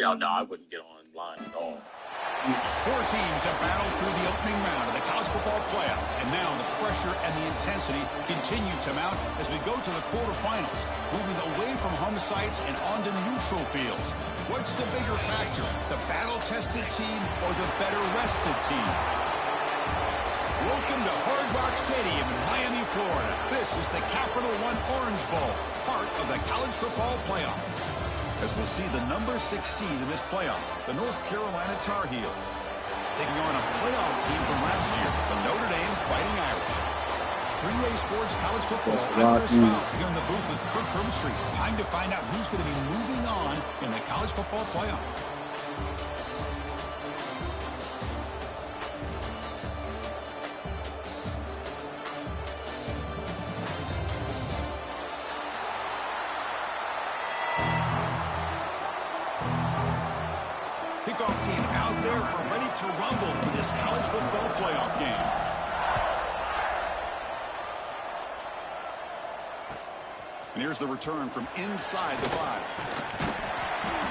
Yeah, no, I wouldn't get on the line at all. Four teams have battled through the opening round of the college football playoff, and now the pressure and the intensity continue to mount as we go to the quarterfinals, moving away from home sites and onto neutral fields. What's the bigger factor, the battle-tested team or the better-rested team? Welcome to Hard Rock Stadium in Miami, Florida. This is the Capital One Orange Bowl, part of the college football playoff. As we'll see the number 6 seed in this playoff, the North Carolina Tar Heels, taking on a playoff team from last year, the Notre Dame Fighting Irish. 3A Sports College Football. I'm Chris Fowler here in the booth with Kirk Herbstreit. Time to find out who's going to be moving on in the college football playoff. Kickoff team out there. We're ready to rumble for this college football playoff game. And here's the return from inside the 5.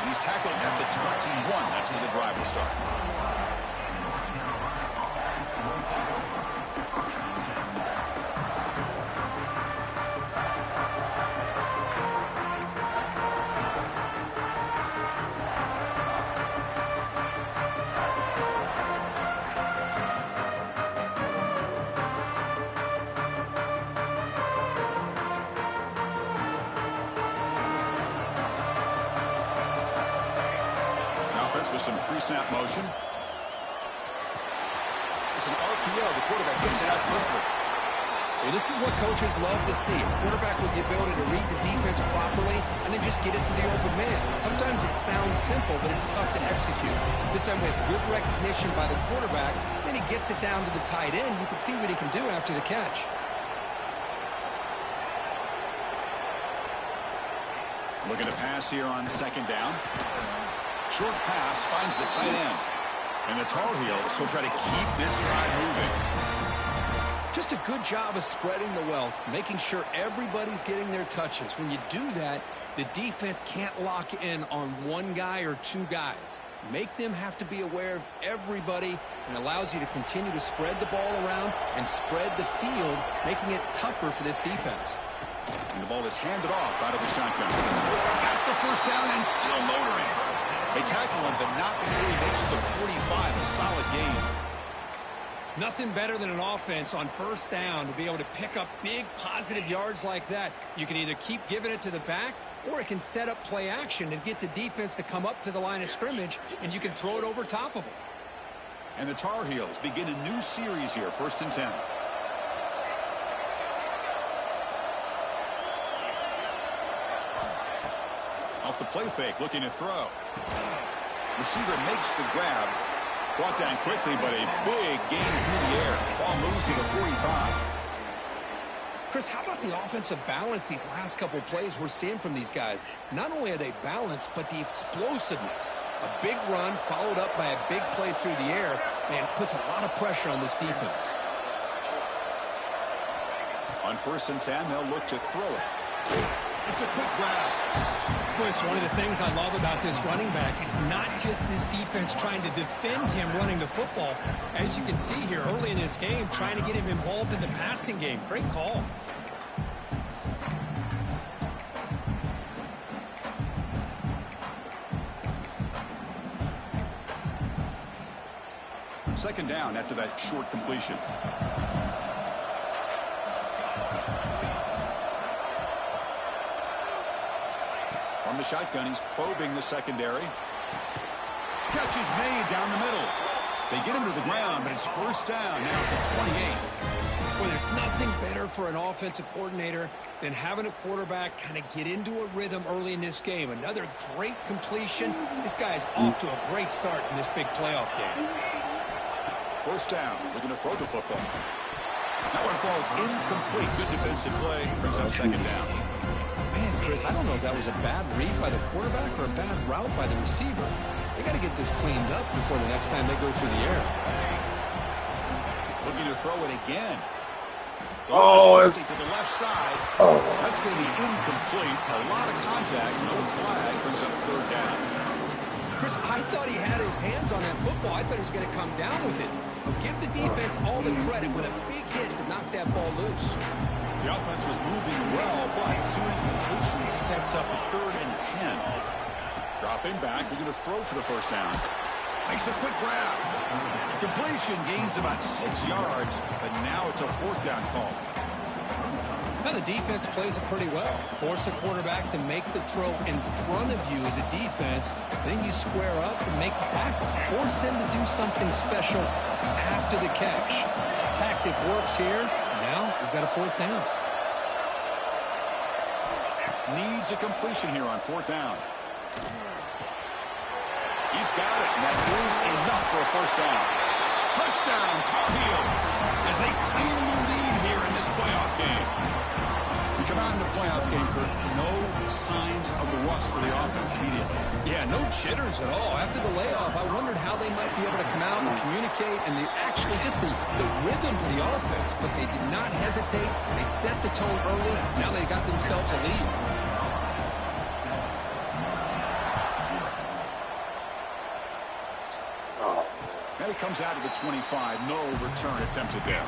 He's tackled at the 21. That's where the drive will start. With some pre-snap motion. It's an RPO. The quarterback gets it out quickly. Well, this is what coaches love to see. A quarterback with the ability to read the defense properly and then just get it to the open man. Sometimes it sounds simple, but it's tough to execute. This time we have good recognition by the quarterback. Then he gets it down to the tight end. You can see what he can do after the catch. Looking to pass here on second down. Short pass finds the tight end. And the Tar Heels will try to keep this drive moving. Just a good job of spreading the wealth, making sure everybody's getting their touches. When you do that, the defense can't lock in on one guy or two guys. Make them have to be aware of everybody, and allows you to continue to spread the ball around and spread the field, making it tougher for this defense. And the ball is handed off out of the shotgun. Got the first down and still motoring. They tackle him, but not before he makes the 45, a solid gain. Nothing better than an offense on first down to be able to pick up big positive yards like that. You can either keep giving it to the back, or it can set up play action and get the defense to come up to the line of scrimmage, and you can throw it over top of them. And the Tar Heels begin a new series here, 1st and 10. Off the play fake, looking to throw. Receiver makes the grab. Brought down quickly, but a big gain through the air. Ball moves to the 45. Chris, how about the offensive balance these last couple plays we're seeing from these guys? Not only are they balanced, but the explosiveness. A big run followed up by a big play through the air, and puts a lot of pressure on this defense. On 1st and 10, they'll look to throw it. It's a quick grab. Boy, it's one of the things I love about this running back. It's not just this defense trying to defend him running the football. As you can see here early in this game, trying to get him involved in the passing game. Great call. Second down after that short completion. From the shotgun, he's probing the secondary. Catch is made down the middle. They get him to the ground, but it's first down now at the 28. Well, there's nothing better for an offensive coordinator than having a quarterback kind of get into a rhythm early in this game. Another great completion. This guy is off to a great start in this big playoff game. First down. We're going to throw the football. That one falls incomplete. Good defensive play. Brings up second down. Man, Chris, I don't know if that was a bad read by the quarterback or a bad route by the receiver. They got to get this cleaned up before the next time they go through the air. Looking to throw it again. It's to the left side. That's going to be incomplete. A lot of contact. No flag. Brings up third down. Chris, I thought he had his hands on that football. I thought he was going to come down with it. But give the defense all the credit with a big hit to knock that ball loose. The offense was moving well, but 2 incompletions sets up a 3rd and 10. Dropping back, looking to throw for the first down. Makes a quick grab. Completion gains about 6 yards, but now it's a 4th down call. Now the defense plays it pretty well. Force the quarterback to make the throw in front of you as a defense. Then you square up and make the tackle. Force them to do something special after the catch. Tactic works here. Now we've got a 4th down. Needs a completion here on 4th down. He's got it, and that is enough for a 1st down. Touchdown, Tar Heels, as they claim the lead here in this playoff game. We come out in the playoff game, Kurt, no signs of rust for the offense immediately. Yeah, no jitters at all. After the layoff, I wondered how they might be able to come out and communicate and just the rhythm to the offense. But they did not hesitate. They set the tone early. Now they got themselves a lead. And it comes out of the 25. No return attempted there.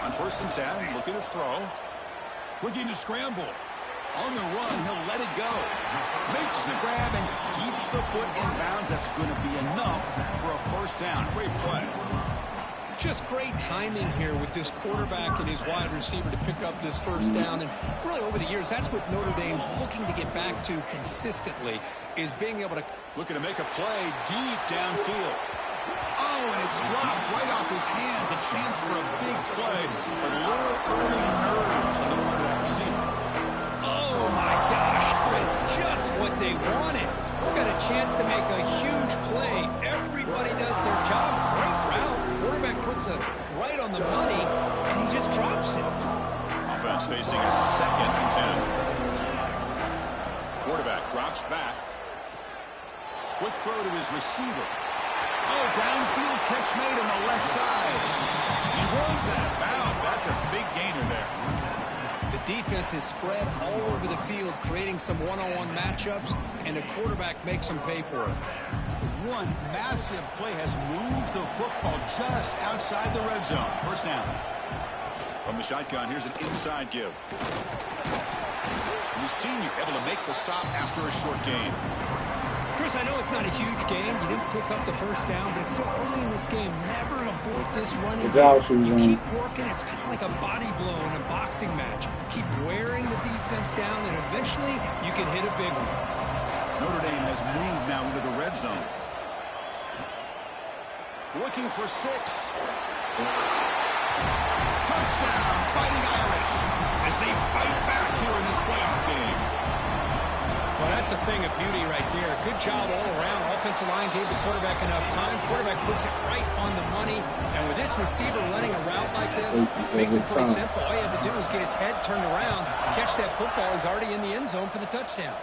On 1st and 10, looking to throw. Looking to scramble. On the run, he'll let it go. Makes the grab and keeps the foot in bounds. That's going to be enough for a 1st down. Great play. Just great timing here with this quarterback and his wide receiver to pick up this 1st down. And really over the years, that's what Notre Dame's looking to get back to consistently, is being able to... Looking to make a play deep downfield. Oh, and it's dropped right off his hands. A chance for a big play, but a little early nerves on the part of that receiver. Oh, my gosh, Chris, just what they wanted. We've got a chance to make a huge play. Everybody does their job. Great route. Quarterback puts it right on the money, and he just drops it. Offense facing a 2nd and 10. Quarterback drops back. Quick throw to his receiver. Oh, downfield catch made on the left side. He runs out of bounds. That's a big gainer there. The defense is spread all over the field, creating some one-on-one matchups, and the quarterback makes them pay for it. One massive play has moved the football just outside the red zone. 1st down. From the shotgun, here's an inside give. And the senior able to make the stop after a short gain. Chris, I know it's not a huge gain. You didn't pick up the 1st down, but it's still early in this game. Never abort this running game. You keep working. It's kind of like a body blow in a boxing match. Keep wearing the defense down, and eventually you can hit a big one. Notre Dame has moved now into the red zone. Looking for 6. Touchdown, Fighting Irish, as they fight back here in this playoff game. Well, that's a thing of beauty right there. Good job all around. Offensive line gave the quarterback enough time. Quarterback puts it right on the money. And with this receiver running a route like this, makes it pretty simple. All you have to do is get his head turned around, catch that football. He's already in the end zone for the touchdown.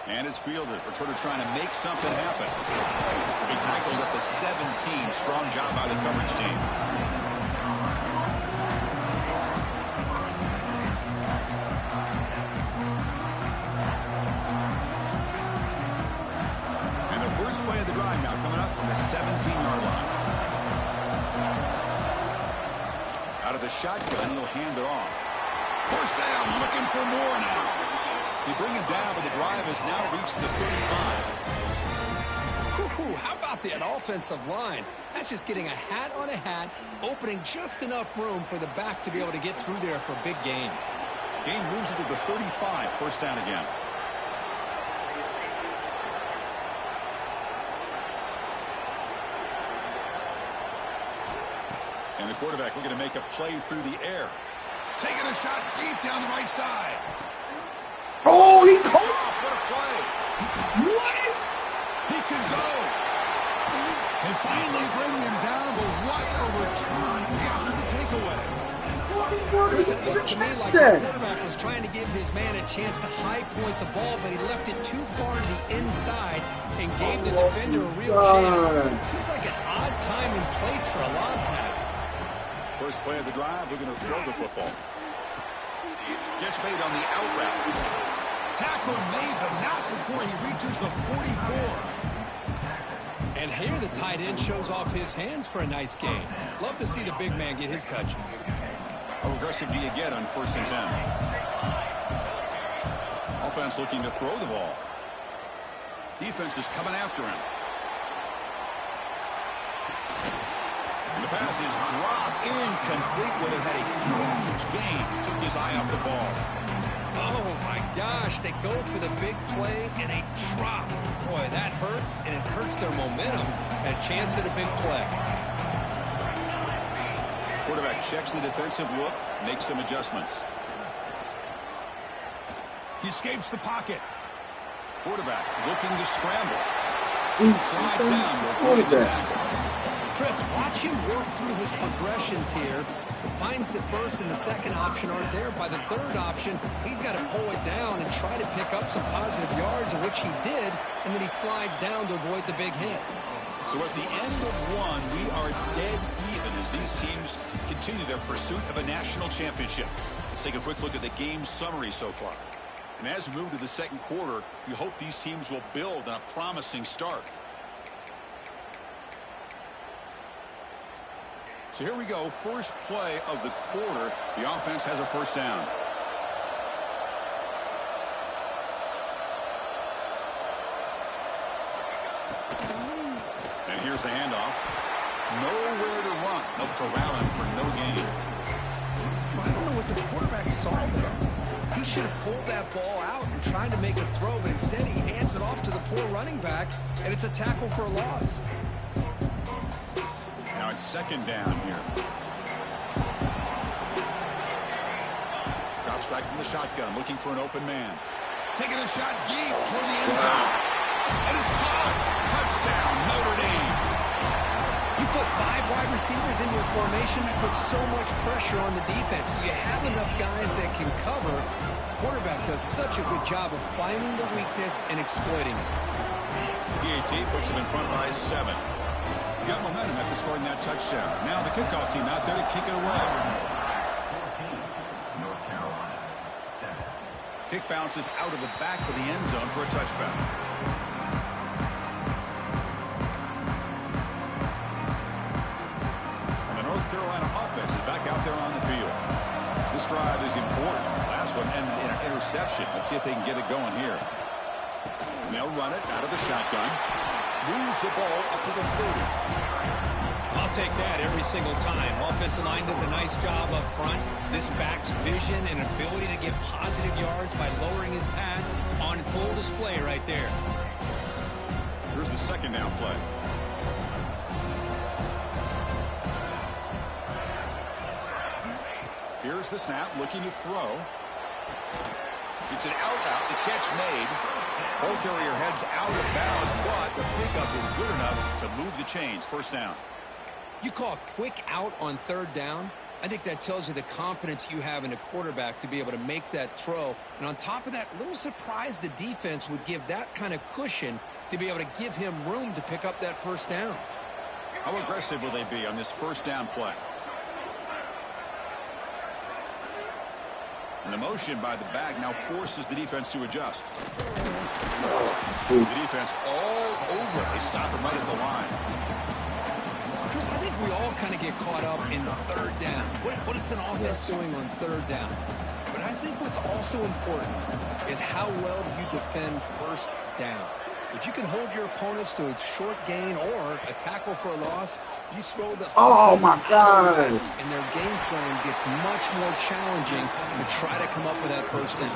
And it's fielded. Returner trying to make something happen. He tackled at the 17. Strong job by the coverage team. And the first play of the drive now coming up from the 17-yard line. Out of the shotgun, he'll hand it off. 1st down, looking for more now. They bring him down, but the drive has now reached the 35. How about that offensive line? That's just getting a hat on a hat, opening just enough room for the back to be able to get through there for a big gain. Gain moves it to the 35. 1st down again. And the quarterback looking to make a play through the air. Taking a shot deep down the right side. Oh, he caught. What a play. What? He could go. They finally bring him down, but what a return after the takeaway. Chris, it looked to me like the quarterback was trying to give his man a chance to high point the ball, but he left it too far to the inside and gave the defender a real chance. Seems like an odd time and place for a lob pass. First play of the drive, we're going to throw the football. Gets made on the out route. Tackle made, but not before he reaches the 44. And here the tight end shows off his hands for a nice gain. Love to see the big man get his touches. How aggressive do you get on 1st and 10? Offense looking to throw the ball. Defense is coming after him. And the pass is dropped incomplete. Would have had a huge gain. Took his eye off the ball. Oh, my gosh. They go for the big play and a drop. Boy, that hurts, and it hurts their momentum. And a chance at a big play. Quarterback checks the defensive look, makes some adjustments. He escapes the pocket. Quarterback looking to scramble. Slides down before the tackle. Chris, watch him work through his progressions here. Finds the first and the second option aren't there. By the third option, he's got to pull it down and try to pick up some positive yards, of which he did, and then he slides down to avoid the big hit. So at the end of one, we are dead even as these teams continue their pursuit of a national championship. Let's take a quick look at the game summary so far. And as we move to the second quarter, we hope these teams will build on a promising start. So here we go, first play of the quarter. The offense has a first down. And here's the handoff. Nowhere to run. They'll corral him for no gain. I don't know what the quarterback saw there. He should have pulled that ball out and tried to make a throw, but instead he hands it off to the poor running back, and it's a tackle for a loss. Now it's second down here. Drops back from the shotgun, looking for an open man. Taking a shot deep toward the end zone. And it's caught. Touchdown, Notre Dame. You put 5 wide receivers into a formation that puts so much pressure on the defense. Do you have enough guys that can cover? Quarterback does such a good job of finding the weakness and exploiting it. PAT puts him in front by 7. Got momentum after scoring that touchdown. Now the kickoff team out there to kick it away. Kick bounces out of the back of the end zone for a touchback. And the North Carolina offense is back out there on the field. This drive is important. Last one ended in an interception. Let's see if they can get it going here. And they'll run it out of the shotgun. Moves the ball up to the 30. I'll take that every single time. Offensive line does a nice job up front. This back's vision and ability to get positive yards by lowering his pads on full display right there. Here's the second down play. Here's the snap, looking to throw. It's an out route, the catch made. Ball carrier heads out of bounds, but the pickup is good enough to move the chains. First down. You call a quick out on third down. I think that tells you the confidence you have in a quarterback to be able to make that throw. And on top of that, a little surprised the defense would give that kind of cushion to be able to give him room to pick up that first down. How aggressive will they be on this first down play? And the motion by the back now forces the defense to adjust. The defense all over it. They stop him right at the line. Chris, I think we all kind of get caught up in third down. What is an offense doing on third down? But I think what's also important is how well do you defend first down. If you can hold your opponents to a short gain or a tackle for a loss, you throw the oh my God, and their game plan gets much more challenging to try to come up with that first down.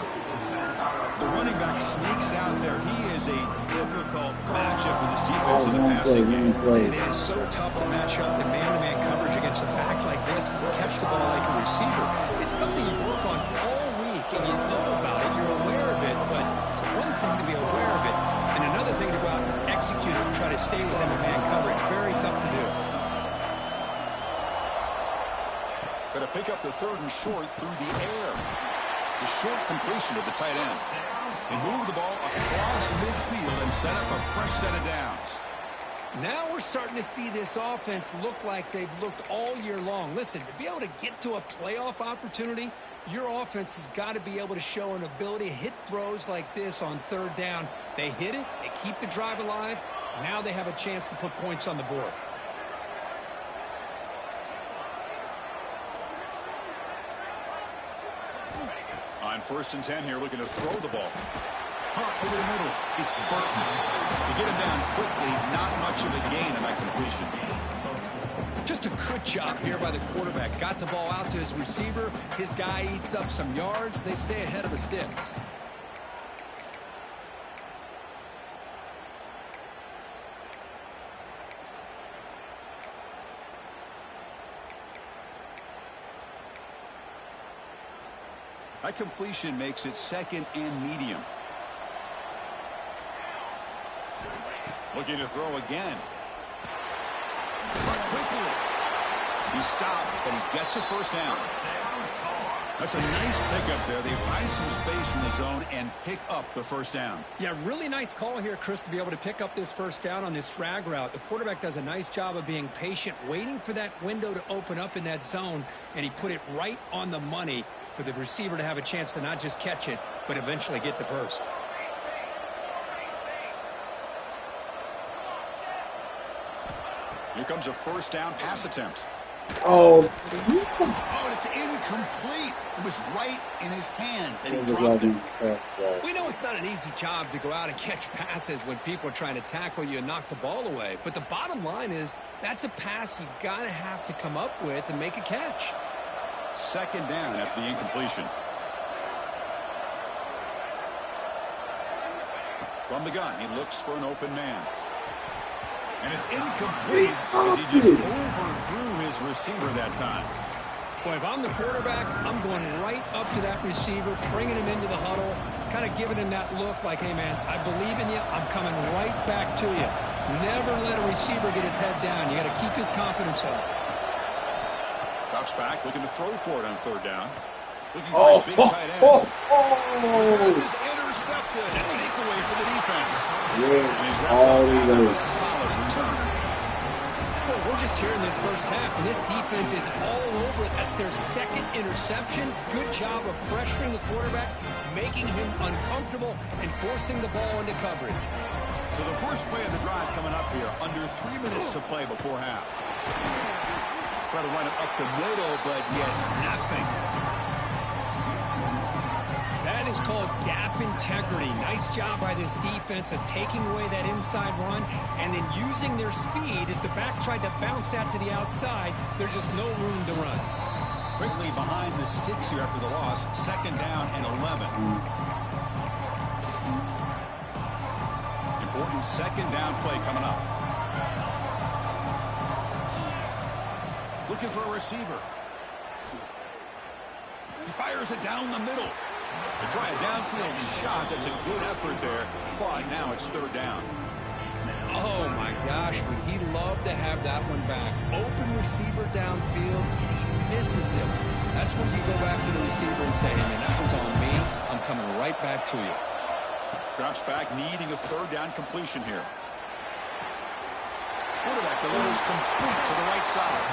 The running back sneaks out there. He is a difficult matchup for this defense in the passing game. It is so tough to match up in man-to-man coverage against a back like this and catch the ball like a receiver. It's something you work on all week, and you know about it, you're aware of it, but it's one thing to be aware of it, and another thing to go out and execute it and try to stay within the man coverage. Very tough to do. Going to pick up the to 3rd and short through the air. The short completion to the tight end. They move the ball across midfield and set up a fresh set of downs. Now we're starting to see this offense look like they've looked all year long. Listen, to be able to get to a playoff opportunity, your offense has got to be able to show an ability to hit throws like this on 3rd down. They hit it, they keep the drive alive. Now they have a chance to put points on the board. On 1st and 10 here, looking to throw the ball. Caught over the middle. It's Burton. To get him down quickly, not much of a gain on that completion. Just a good job here by the quarterback. Got the ball out to his receiver. His guy eats up some yards. They stay ahead of the sticks. That completion makes it 2nd and medium. Looking to throw again. But quickly. He stopped, but he gets a 1st down. That's a nice pickup there. They find some space in the zone and pick up the 1st down. Yeah, really nice call here, Chris, to be able to pick up this 1st down on this drag route. The quarterback does a nice job of being patient, waiting for that window to open up in that zone, and he put it right on the money for the receiver to have a chance to not just catch it, but eventually get the 1st. Here comes a 1st down pass attempt. Oh, Oh, it's incomplete. It was right in his hands, and he dropped it. We know it's not an easy job to go out and catch passes when people are trying to tackle you and knock the ball away. But the bottom line is that's a pass you got to have to come up with and make a catch. 2nd down after the incompletion. From the gun, he looks for an open man. And it's incomplete as he just overthrew his receiver that time. Boy, if I'm the quarterback, I'm going right up to that receiver, bringing him into the huddle, kind of giving him that look like, hey, man, I believe in you. I'm coming right back to you. Never let a receiver get his head down. You got to keep his confidence up. Drops back, looking to throw for it on 3rd down. Looking for his big tight end. This is intercepted. A takeaway for the defense. And he's wrapped up after a solid return. Well, we're just here in this 1st half, and this defense is all over it. That's their 2nd interception. Good job of pressuring the quarterback, making him uncomfortable, and forcing the ball into coverage. So the first play of the drive coming up here. Under 3 minutes to play before half. Try to run it up the middle, but yet nothing. That is called gap integrity. Nice job by this defense of taking away that inside run and then using their speed as the back tried to bounce that to the outside. There's just no room to run. Quickly behind the sticks here after the loss. 2nd down and 11. Important 2nd down play coming up. Looking for a receiver. He fires it down the middle. They try a downfield shot. That's a good effort there. But now it's 3rd down. Oh, my gosh. Would he love to have that one back? Open receiver downfield, and he misses him. That's when you go back to the receiver and say, hey, man, that one's on me. I'm coming right back to you. Drops back, needing a 3rd down completion here. Quarterback delivers complete to the right side.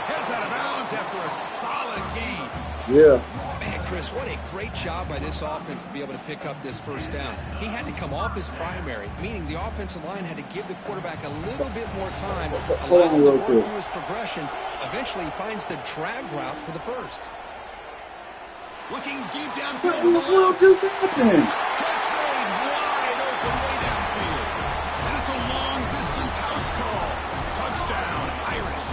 Heads out of bounds after a solid gain. yeah. Man, Chris, what a great job by this offense to be able to pick up this 1st down. He had to come off his primary, meaning the offensive line had to give the quarterback a little bit more time, allow him to work through his progressions. Eventually, he finds the drag route for the 1st. Looking deep What downfield in with the the world left. just happened? Catch made wide open way downfield. And it's a long-distance house call. Touchdown, Irish.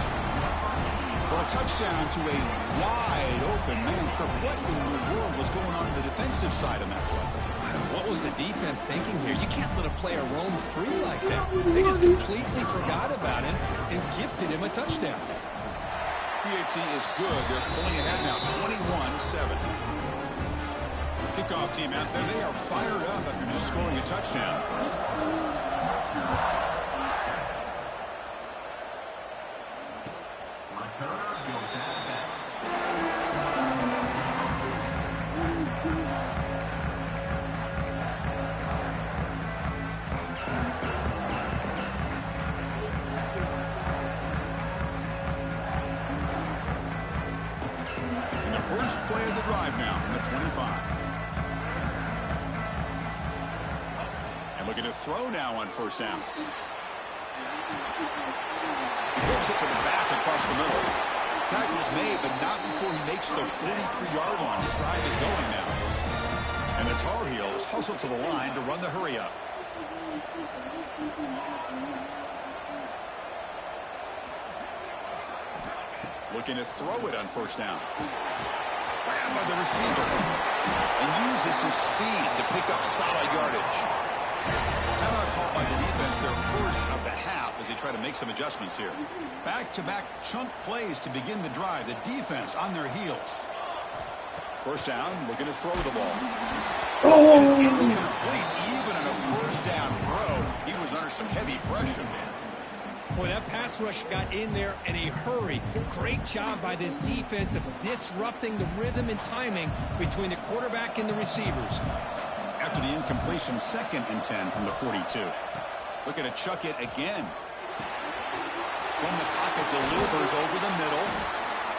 Well, a touchdown to a wide-open man. Kirk, what in the world was going on the defensive side of that play? What was the defense thinking here? You can't let a player roam free like that. They just completely forgot about him and gifted him a touchdown. PHC is good. They're pulling ahead now, 21-7. Kickoff team out there. They are fired up after just scoring a touchdown. First play of the drive now from the 25. And looking to throw now on first down. He flips it to the back across the middle. Tackle's made, but not before he makes the 43-yard line. This drive is going now. And the Tar Heels hustle to the line to run the hurry up. Looking to throw it on first down. Ran by the receiver. And uses his speed to pick up solid yardage. Timeout called by the defense, their first of the half, as they try to make some adjustments here. Back-to-back chunk plays to begin the drive. The defense on their heels. First down, looking to throw the ball. Oh! And it's incomplete, even on a first down throw. He was under some heavy pressure, man. Boy, that pass rush got in there in a hurry. Great job by this defense of disrupting the rhythm and timing between the quarterback and the receivers. After the incompletion, 2nd and 10 from the 42. Looking to chuck it again. When the pocket delivers over the middle.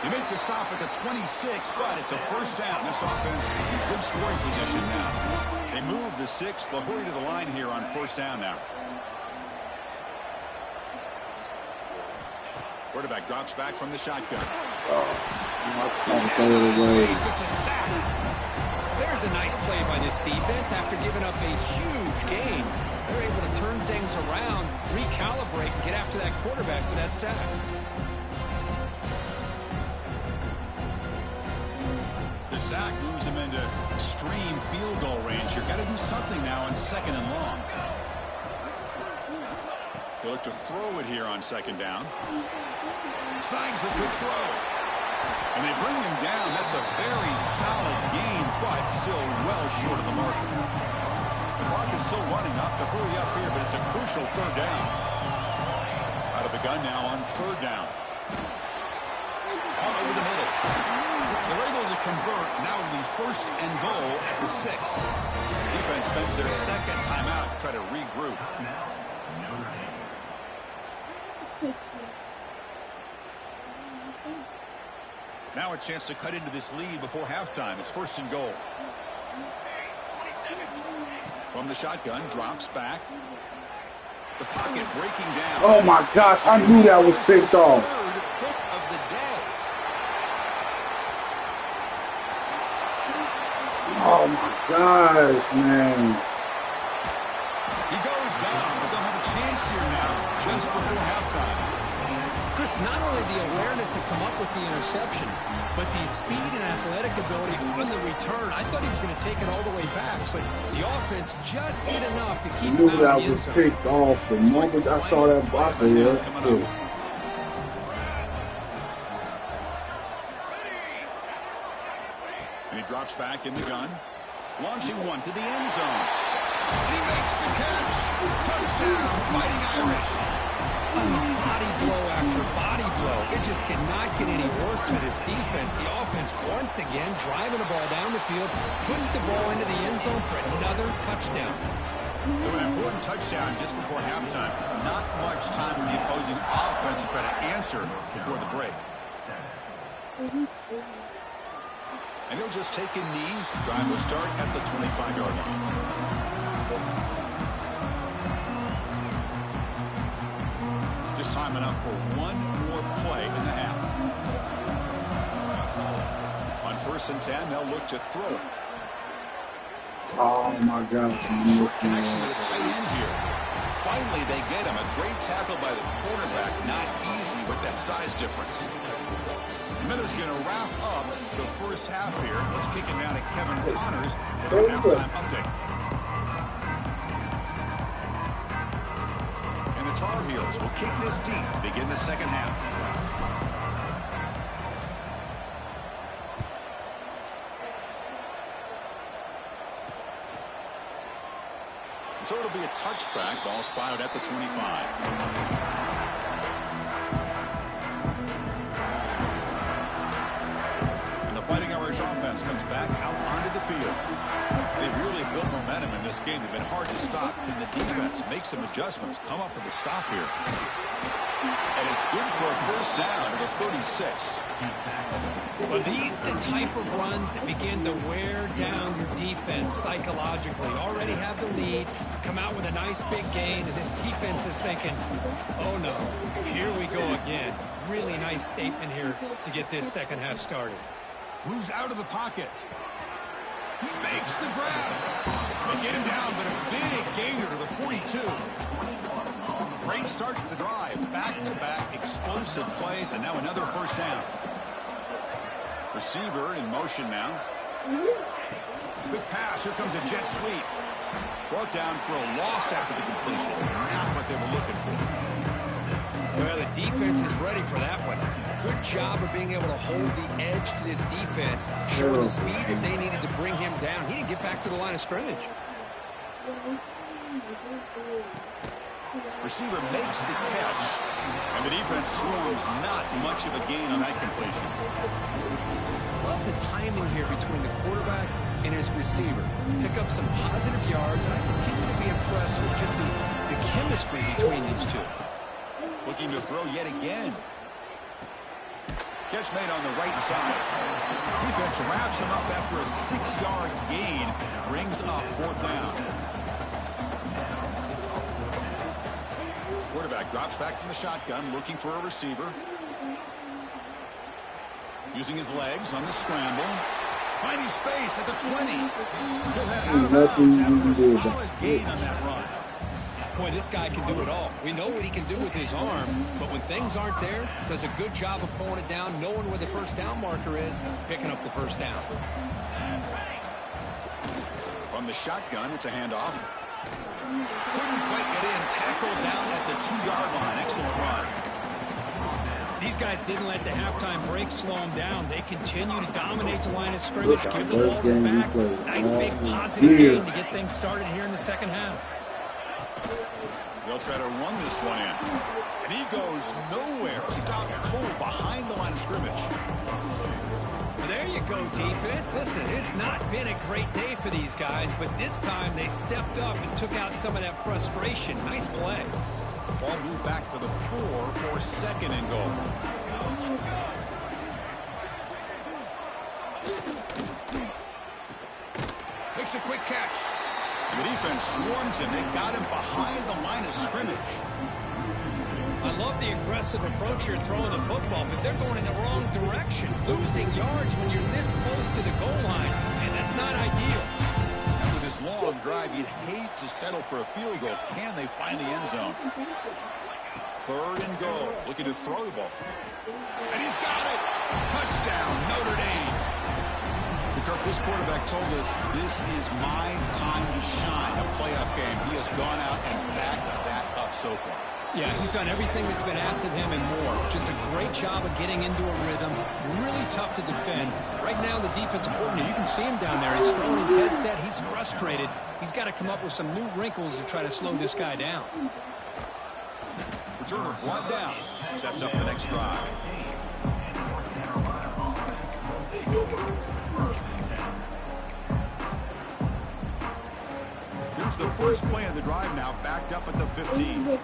They make the stop at the 26, but it's a first down. This offense in good scoring position now. They move the 6. They'll hurry to the line here on first down now. Quarterback drops back from the shotgun. It's a sack. There's a nice play by this defense after giving up a huge gain. They're able to turn things around, recalibrate, and get after that quarterback for that sack. The sack moves him into extreme field goal range here. Got to do something now on 2nd and long. They look to throw it here on 2nd down. Signs it to throw. And they bring him down. That's a very solid gain, but still well short of the mark. The clock is still running up to hurry up here, but it's a crucial 3rd down. Out of the gun now on 3rd down. All over the middle. They're able to convert. Now it'll be 1st and goal at the 6. Defense spends their 2nd timeout to try to regroup. 6. Now a chance to cut into this lead before halftime. It's 1st and goal. From the shotgun, drops back. The pocket breaking down. Oh my gosh, I knew that was picked off. Third pick of the day. Oh my gosh, man. He goes down, but they'll have a chance here now just before halftime. Chris, not only the awareness to come up with the interception, but the speed and athletic ability on the return. I thought he was going to take it all the way back, but the offense just did enough to keep him out That of the end was zone. picked off the moment I saw that box. Yeah, And he drops back in the gun. Launching one to the end zone. And he makes the catch. Touchdown, Fighting Irish. I mean, body blow after body blow. It just cannot get any worse for this defense. The offense, once again, driving the ball down the field, puts the ball into the end zone for another touchdown. So an important touchdown just before halftime. Not much time for the opposing offense to try to answer before the break. And he'll just take a knee. Drive will start at the 25-yard line. Just time enough for one more play in the half. On 1st and 10, they'll look to throw it. oh my gosh. Short connection to the tight end here. Finally, they get him. A great tackle by the quarterback. Not easy with that size difference. Miller's going to wrap up the first half here. Let's kick him down to Kevin Connors for a halftime update. And the Tar Heels will kick this deep to begin the 2nd half. So it'll be a touchback. Ball spotted at the 25. Fighting Irish offense comes back out onto the field. They've really built momentum in this game. They've been hard to stop. Can the defense make some adjustments? Come up with a stop here. And it's good for a first down to the 36. Well, these the type of runs that begin to wear down your defense psychologically. Already have the lead, come out with a nice big gain, and this defense is thinking, oh no, here we go again. Really nice statement here to get this second half started. Moves out of the pocket. He makes the grab. They get him down, but a big gainer to the 42. Great start to the drive. Back-to-back explosive plays, and now another first down. Receiver in motion now. Good pass. Here comes a jet sweep. Brought down for a loss after the completion. Not what they were looking for. Well, the defense is ready for that one. Good job of being able to hold the edge to this defense, showing the speed that they needed to bring him down. He didn't get back to the line of scrimmage. Receiver makes the catch, and the defense swarms not much of a gain on that completion. Love the timing here between the quarterback and his receiver. Pick up some positive yards, and I continue to be impressed with just the chemistry between these two. Looking to throw yet again. Catch made on the right side. Defense wraps him up after a 6-yard gain. Brings up fourth down. Quarterback drops back from the shotgun, looking for a receiver. Using his legs on the scramble. Finding space at the 20. He'll head out of bounds after a solid gain on that run. Boy, this guy can do it all. We know what he can do with his arm, but when things aren't there, does a good job of pulling it down, knowing where the first down marker is, picking up the first down. From the shotgun, it's a handoff. Couldn't quite get in. Tackled down at the 2-yard line. Excellent run. These guys didn't let the halftime break slow them down. They continue to dominate the line of scrimmage, give the ball to the back. Nice big positive gain to get things started here in the second half. They'll try to run this one in. And he goes nowhere. Stopped cold behind the line of scrimmage. Well, there you go, defense. Listen, it's not been a great day for these guys, but this time they stepped up and took out some of that frustration. Nice play. Ball moved back to the 4 for second and goal. Makes a quick catch. The defense swarms him. They got him behind the line of scrimmage. I love the aggressive approach here throwing the football, but they're going in the wrong direction. Losing yards when you're this close to the goal line, and that's not ideal. After this long drive, you'd hate to settle for a field goal. Can they find the end zone? Third and goal. Looking to throw the ball. And he's got it. Touchdown, Notre Dame. Kirk, this quarterback told us this is my time to shine, a playoff game. He has gone out and backed that up so far. Yeah, he's done everything that's been asked of him and more. Just a great job of getting into a rhythm. Really tough to defend. Right now, the defensive coordinator, you can see him down there. He's throwing his headset. He's frustrated. He's got to come up with some new wrinkles to try to slow this guy down. Returner brought down. Sets up the next drive. Here's the first play of the drive now, backed up at the 15.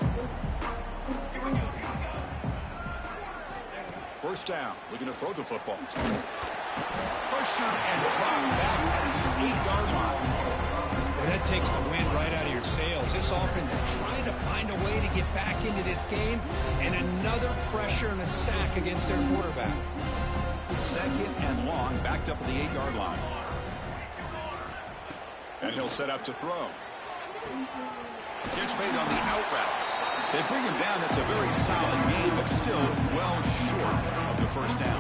First down, looking to throw the football. Pressure and drop back at the 8-yard line. Well, that takes the wind right out of your sails. This offense is trying to find a way to get back into this game, and another pressure and a sack against their quarterback. Second and long, backed up at the 8-yard line. And he'll set up to throw. Catch made on the out route. They bring him down. That's a very solid game, but still well short of the first down.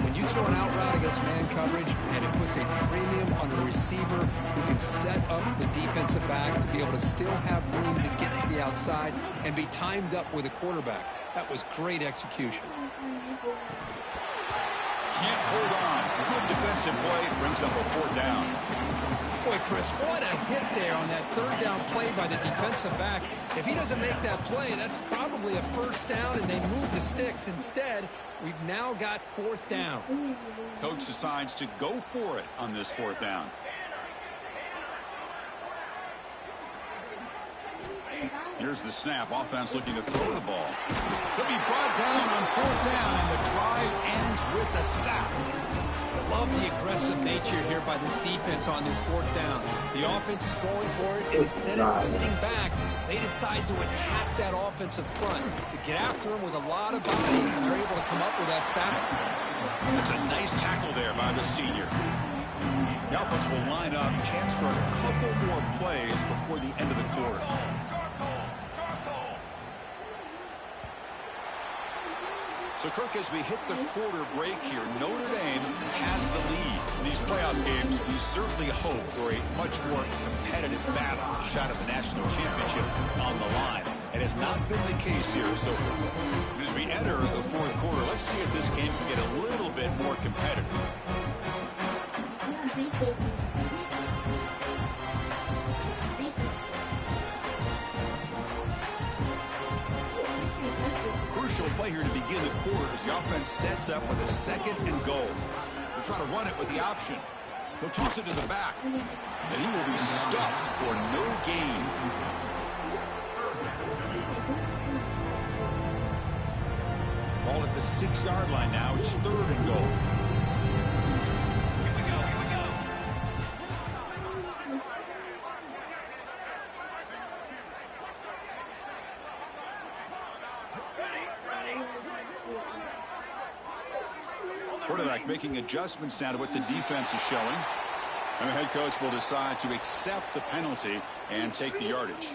When you throw an out route against man coverage, and it puts a premium on a receiver who can set up the defensive back to be able to still have room to get to the outside and be timed up with a quarterback. That was great execution. Can't hold on. Good defensive play brings up a fourth down. Boy, Chris, what a hit there on that third down play by the defensive back. If he doesn't make that play, that's probably a first down, and they move the sticks. Instead, we've now got fourth down. Coach decides to go for it on this fourth down. Here's the snap. Offense looking to throw the ball. He'll be brought down on 4th down, and the drive ends with a sack. I love the aggressive nature here by this defense on this 4th down. The offense is going for it, and instead of sitting back, they decide to attack that offensive front. To get after him with a lot of bodies, and they're able to come up with that sack. That's a nice tackle there by the senior. The offense will line up. Chance for a couple more plays before the end of the quarter. So, Kirk, as we hit the quarter break here, Notre Dame has the lead. In these playoff games, we certainly hope for a much more competitive battle, a shot at the national championship on the line. It has not been the case here so far. And as we enter the 4th quarter, let's see if this game can get a little bit more competitive. Crucial play here to begin the quarter as the offense sets up with a 2nd and goal. They'll try to run it with the option. They'll toss it to the back. And he will be stuffed for no gain. Ball at the 6-yard line now. It's 3rd and goal. Quarterback making adjustments now to what the defense is showing. And the head coach will decide to accept the penalty and take the yardage.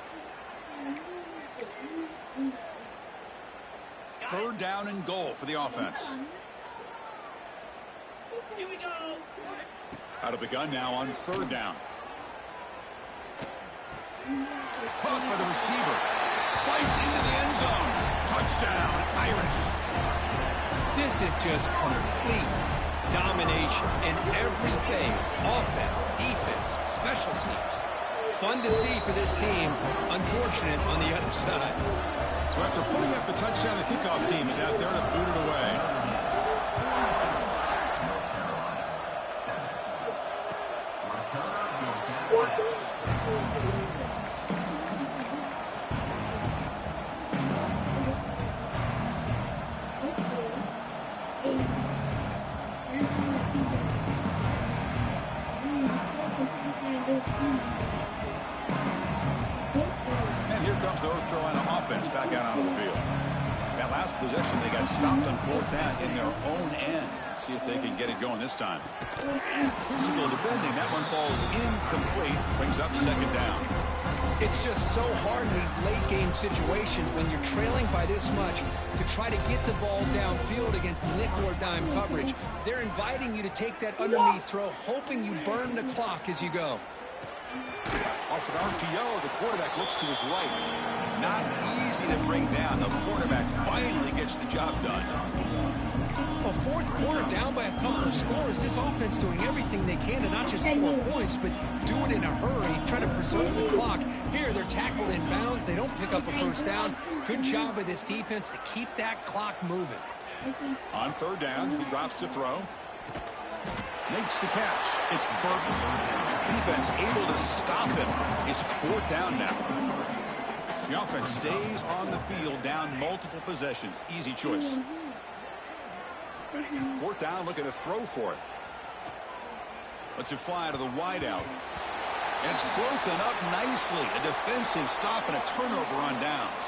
3rd down and goal for the offense. Here we go. Out of the gun now on 3rd down. Caught by the receiver. Fights into the end zone. Touchdown, Irish. This is just complete domination in every phase. Offense, defense, special teams. Fun to see for this team. Unfortunate on the other side. So after putting up a touchdown, the kickoff team is out there to boot it away. And here comes the North Carolina offense back out onto the field. That last possession, they got stopped on 4th down in their own end. Let's see if they can get it going this time. And physical defending. That one falls incomplete. Brings up 2nd down. It's just so hard in these late-game situations when you're trailing by this much to try to get the ball downfield against nickel or dime coverage. They're inviting you to take that underneath throw, hoping you burn the clock as you go. Off an RPO, the quarterback looks to his right. Not easy to bring down. The quarterback finally gets the job done. Well, 4th quarter down by a couple of scores. This offense doing everything they can to not just score points, but do it in a hurry, try to preserve the clock. Here, they're tackled in bounds. They don't pick up a 1st down. Good job by this defense to keep that clock moving. On 3rd down, he drops to throw. Makes the catch. It's Burton. Defense able to stop him. It's 4th down now. The offense stays on the field down multiple possessions. Easy choice. 4th down, looking to throw for it. Lets it fly to the wideout. And it's broken up nicely. A defensive stop and a turnover on downs.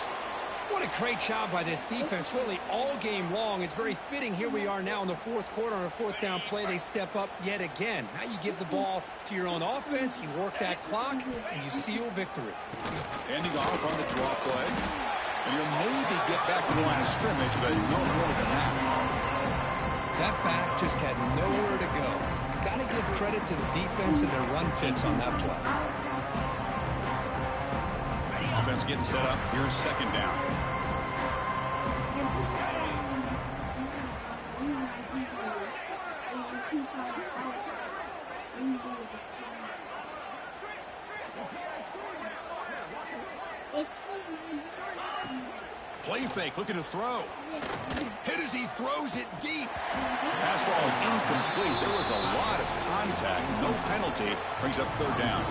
What a great job by this defense, really all game long. It's very fitting. Here we are now in the 4th quarter on a 4th down play. They step up yet again. Now you give the ball to your own offense, you work that clock, and you seal victory. Ending off on the draw play. And you'll maybe get back to the line of scrimmage, but no more than that. That back just had nowhere to go. Got to give credit to the defense and their run fits on that play. Offense getting set up. Here's 2nd down. Play fake, looking to throw. Hit as he throws it deep. Pass ball is incomplete. There was a lot of contact. No penalty. Brings up 3rd down.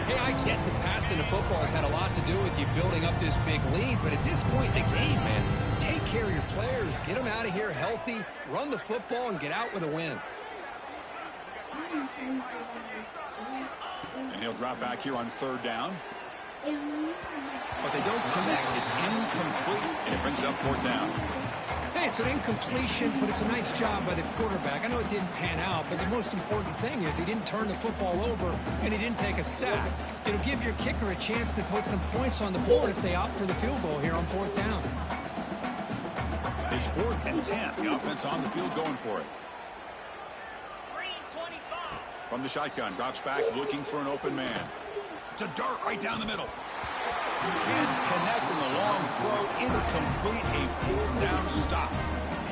Hey, I get that passing the football has had a lot to do with you building up this big lead, but at this point in the game, man, take care of your players, get them out of here healthy, run the football, and get out with a win. And he'll drop back here on third down. But they don't connect. It's incomplete, and it brings up fourth down. Hey, it's an incompletion, but it's a nice job by the quarterback. I know it didn't pan out, but the most important thing is he didn't turn the football over and he didn't take a sack. It'll give your kicker a chance to put some points on the board if they opt for the field goal here on fourth down. It's 4th and 10. The offense on the field going for it. From the shotgun, drops back looking for an open man. To dart right down the middle. Can't connect in the long throw. Incomplete, a 4th down stop.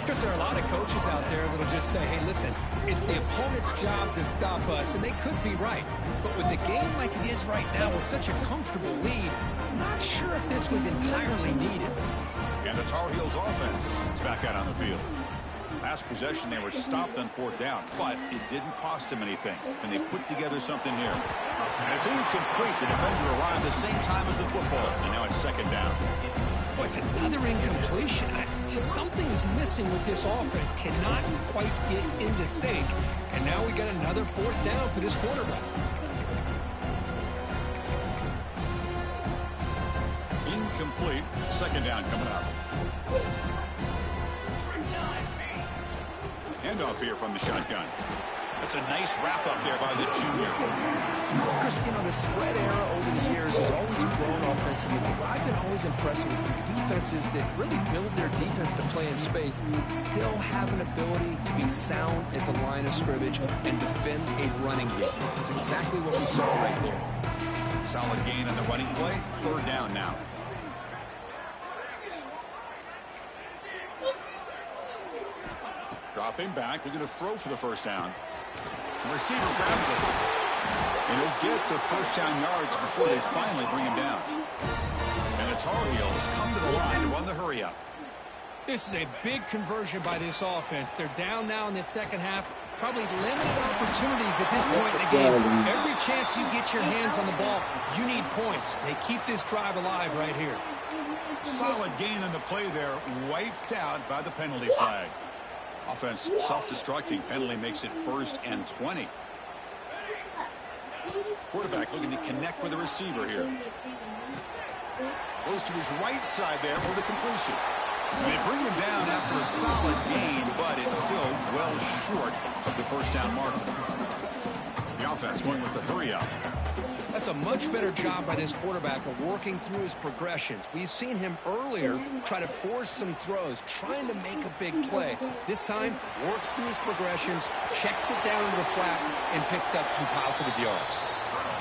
Because there are a lot of coaches out there that'll just say, hey, listen, it's the opponent's job to stop us, and they could be right. But with the game like it is right now with such a comfortable lead, I'm not sure if this was entirely needed. And the Tar Heels offense is back out on the field. Last possession, they were stopped on 4th down, but it didn't cost them anything. And they put together something here. And it's incomplete. The defender arrived the same time as the football. And now it's 2nd down. Boy, it's another incompletion. Just something is missing with this offense. Cannot quite get into sync. And now we got another 4th down for this quarterback. Incomplete. 2nd down coming up. Handoff here from the shotgun. That's a nice wrap up there by the junior. Chris, you know, the spread era over the years has always grown offensively. I've been always impressed with defenses that really build their defense to play in space, still have an ability to be sound at the line of scrimmage and defend a running game. It's exactly what we saw right there. Solid gain on the running play. 3rd down now. Dropping back, looking to throw for the 1st down. The receiver grabs it. And he'll get the 1st down yards before they finally bring him down. And the Tar Heels come to the line to run the hurry up. This is a big conversion by this offense. They're down now in the second half. Probably limited opportunities at this point in the game. Every chance you get your hands on the ball, you need points. They keep this drive alive right here. Solid gain on the play there. Wiped out by the penalty flag. Offense self-destructing. Penalty makes it 1st and 20. Quarterback looking to connect with the receiver here. Goes to his right side there for the completion. They bring him down after a solid gain, but it's still well short of the 1st down marker. The offense going with the hurry up. That's a much better job by this quarterback of working through his progressions. We've seen him earlier try to force some throws, trying to make a big play. This time, works through his progressions, checks it down into the flat, and picks up some positive yards.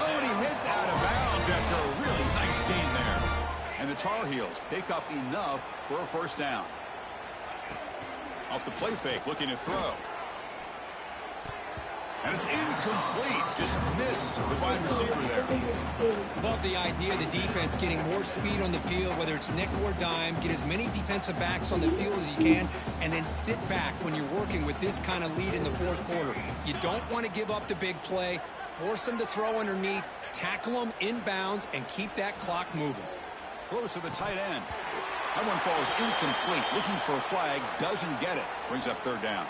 Oh, and he hits out of bounds after a really nice gain there. And the Tar Heels pick up enough for a 1st down. Off the play fake, looking to throw. And it's incomplete. Just missed the wide receiver there. Love the idea of the defense getting more speed on the field, whether it's nickel or dime. Get as many defensive backs on the field as you can, and then sit back when you're working with this kind of lead in the 4th quarter. You don't want to give up the big play. Force them to throw underneath, tackle them inbounds, and keep that clock moving. Close to the tight end. That one falls incomplete. Looking for a flag. Doesn't get it. Brings up 3rd down.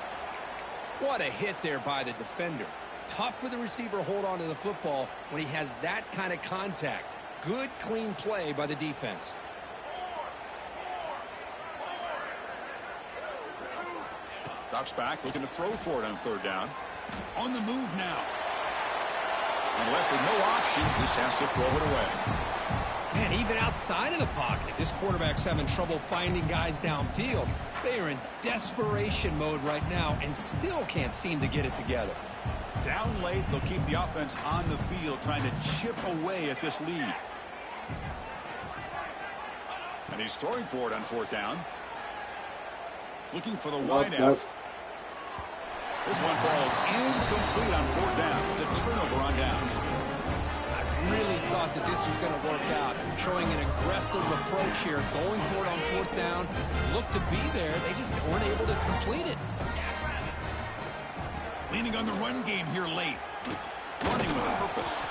What a hit there by the defender. Tough for the receiver to hold on to the football when he has that kind of contact. Good, clean play by the defense. Drops back, looking to throw for it on 3rd down. On the move now. And left with no option, just has to throw it away. Man, even outside of the pocket, this quarterback's having trouble finding guys downfield. They are in desperation mode right now and still can't seem to get it together. Down late, they'll keep the offense on the field, trying to chip away at this lead. And he's throwing for it on 4th down. Looking for the wideout. This one falls incomplete on 4th down. It's a turnover on downs. I really thought that this was going to work out. Showing an aggressive approach here, going for it on 4th down. Looked to be there. They just weren't able to complete it. Leaning on the run game here late. Running with purpose.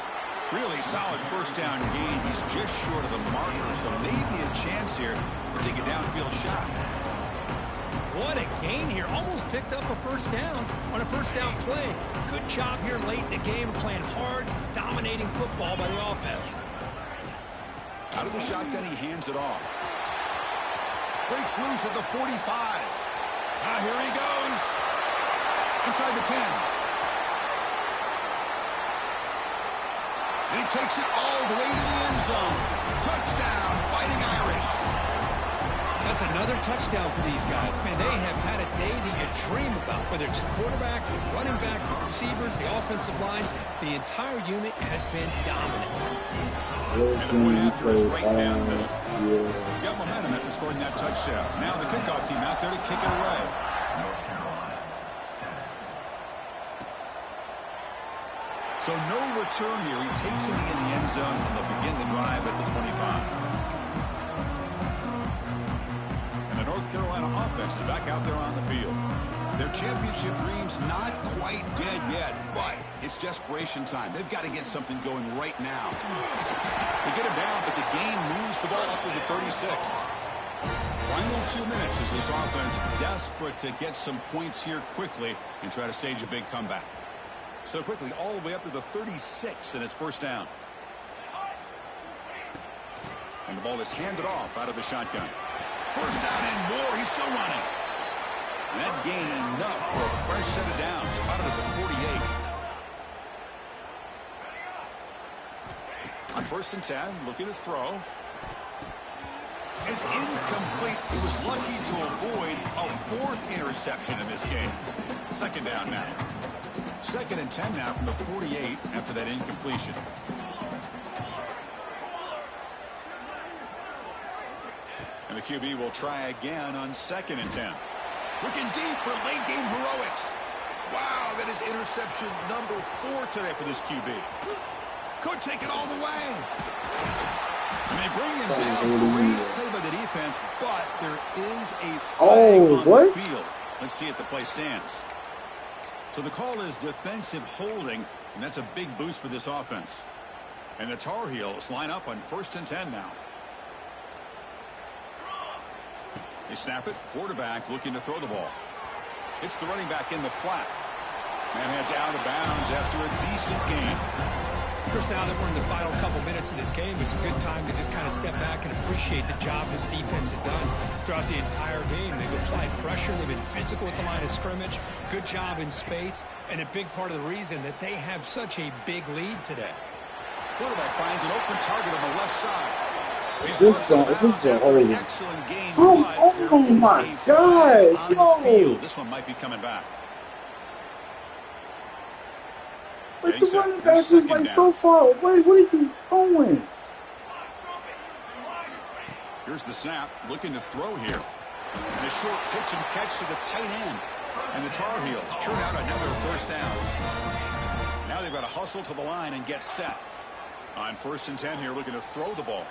Really solid first down gain. He's just short of the marker, so maybe a chance here to take a downfield shot. What a gain here. Almost picked up a first down on a first down play. Good job here late in the game of playing hard, dominating football by the offense. Out of the shotgun, he hands it off. Breaks loose at the 45. Here he goes. Inside the 10. And he takes it all the way to the end zone. Touchdown, Fighting Irish. That's another touchdown for these guys. Man, they have had a day that you dream about, whether it's the quarterback, the running back, the receivers, the offensive line. The entire unit has been dominant. And the point after is right down the middle. Got momentum after scoring that touchdown. Now the kickoff team out there to kick it away. So no return here. He takes it in the end zone, and they'll begin the drive at the 25. And the North Carolina offense is back out there on the field. Their championship dreams not quite dead yet, but it's desperation time. They've got to get something going right now. They get him down, but the gain moves the ball up to the 36. Final 2 minutes as this offense desperate to get some points here quickly and try to stage a big comeback. So quickly, all the way up to the 36, and it's first down. And the ball is handed off out of the shotgun. First down and more. He's still running. And that gain enough for a fresh set of downs. Spotted at the 48. On first and 10, looking to throw. It's incomplete. He was lucky to avoid a fourth interception in this game. Second down now. Second and 10 now from the 48 after that incompletion. And the QB will try again on second and 10. Looking deep for late game heroics. Wow, that is interception number 4 today for this QB. Could take it all the way. And they bring him down. Great play by the defense, but there is a flag on the field. Let's see if the play stands. So the call is defensive holding, and that's a big boost for this offense. And the Tar Heels line up on first and 10 now. They snap it. Quarterback looking to throw the ball. It's the running back in the flat. Man heads out of bounds after a decent game. Of course, now that we're in the final couple minutes of this game, it's a good time to just kind of step back and appreciate the job this defense has done throughout the entire game. They've applied pressure. They've been physical at the line of scrimmage. Good job in space. And a big part of the reason that they have such a big lead today. Quarterback finds an open target on the left side. This is a holding. Excellent game. Oh my God. Yo. This one might be coming back. Like the running back was like so far away. What are you doing? Here's the snap. Looking to throw here. And a short pitch and catch to the tight end. And the Tar Heels churn out another first down. Now they've got to hustle to the line and get set. On first and 10 here, looking to throw the ball.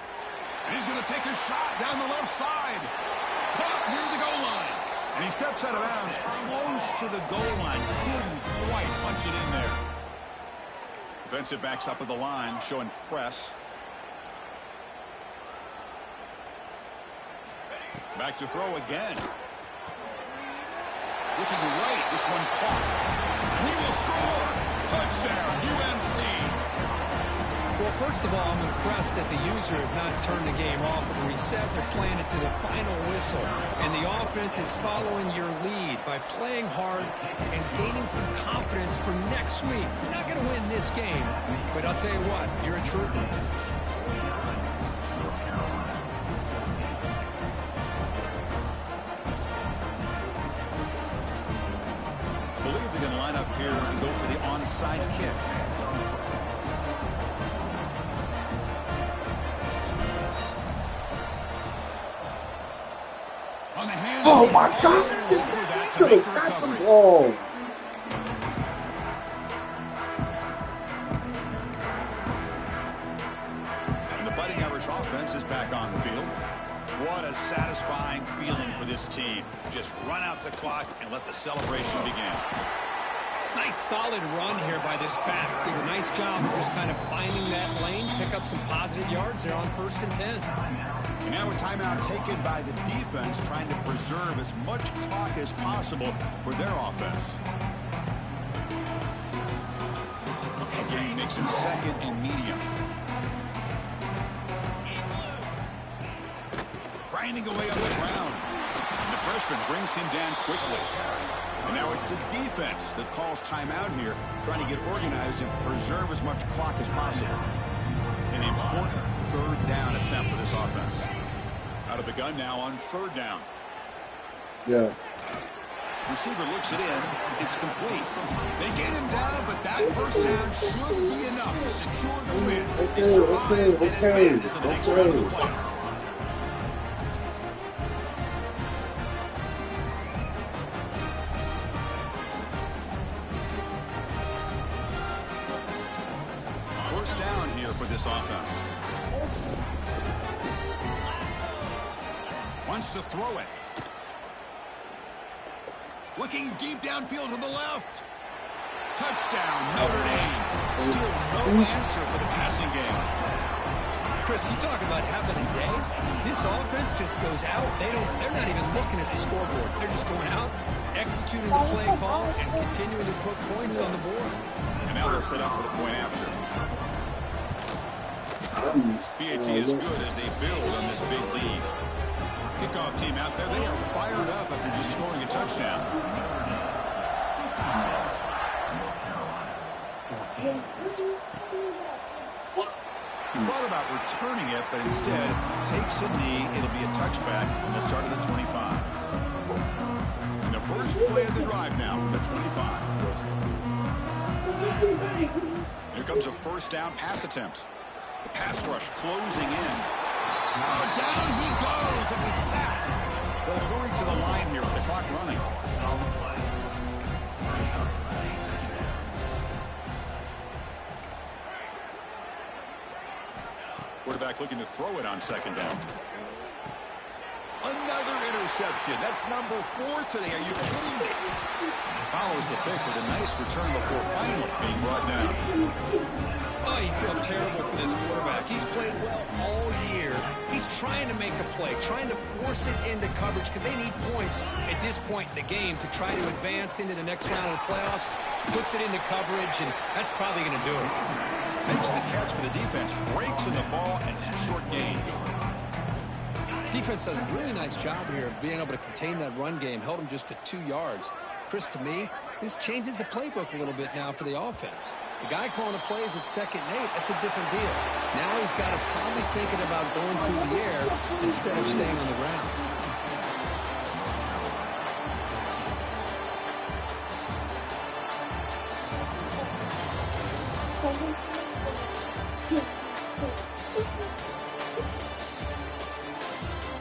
And he's going to take a shot down the left side. Caught near the goal line. And he steps out of bounds close to the goal line. Couldn't quite punch it in there. Defensive backs up at the line, showing press. Back to throw again. Looking right, this one caught. He will score. Touchdown, UNC. Well, first of all, I'm impressed that the user have not turned the game off and reset. They're playing it to the final whistle. And the offense is following your lead by playing hard and gaining some confidence for next week. You're not going to win this game, but I'll tell you what, you're a trooper. I believe they're going to line up here and go for the onside kick. Oh my God! He could have got the ball. And the Fighting Irish offense is back on the field. What a satisfying feeling for this team. Just run out the clock and let the celebration begin. Nice solid run here by this back. Did a nice job of just kind of finding that lane, pick up some positive yards there on 1st and 10. And now a timeout taken by the defense, trying to preserve as much clock as possible for their offense. Again, Nixon 2nd and medium. Grinding away on the ground. And the freshman brings him down quickly. And now it's the defense that calls timeout here, trying to get organized and preserve as much clock as possible. An important 3rd down attempt for this offense. Out of the gun now on 3rd down. Yeah. Receiver looks it in. It's complete. They get him down, but that 1st down should be enough to secure the win. They survive and advance to the next round of the playoff. First down here for this offense. Wants to throw it. Looking deep downfield to the left. Touchdown, Notre Dame. Still no answer for the passing game. Chris, you talk about having a day. This offense just goes out. They're not even looking at the scoreboard. They're just going out, executing the play call, and continuing to put points on the board. And now they'll set up for the point after. PAT is good as they build on this big lead. Kickoff team out there, they are fired up after just scoring a touchdown. He thought about returning it, but instead takes a knee. It'll be a touchback on the start of the 25. And the first play of the drive now from the 25. Here comes a 1st down pass attempt. The pass rush closing in. Oh, down he goes. It's a sack. They'll hurry to the line here with the clock running. Quarterback looking to throw it on 2nd down. Another interception. That's number 4 today. Are you kidding me? Follows the pick with a nice return before finally being brought down. Oh, you feel terrible for this quarterback. He's played well all year. He's trying to make a play, trying to force it into coverage because they need points at this point in the game to try to advance into the next round of the playoffs. Puts it into coverage, and that's probably going to do it. Makes the catch for the defense, breaks in the ball, and it's a short gain. Defense does a really nice job here of being able to contain that run game, held him just to 2 yards. Chris, to me, this changes the playbook a little bit now for the offense. The guy calling the plays at 2nd and 8, that's a different deal. Now he's got to probably thinking about going through the air instead of staying on the ground.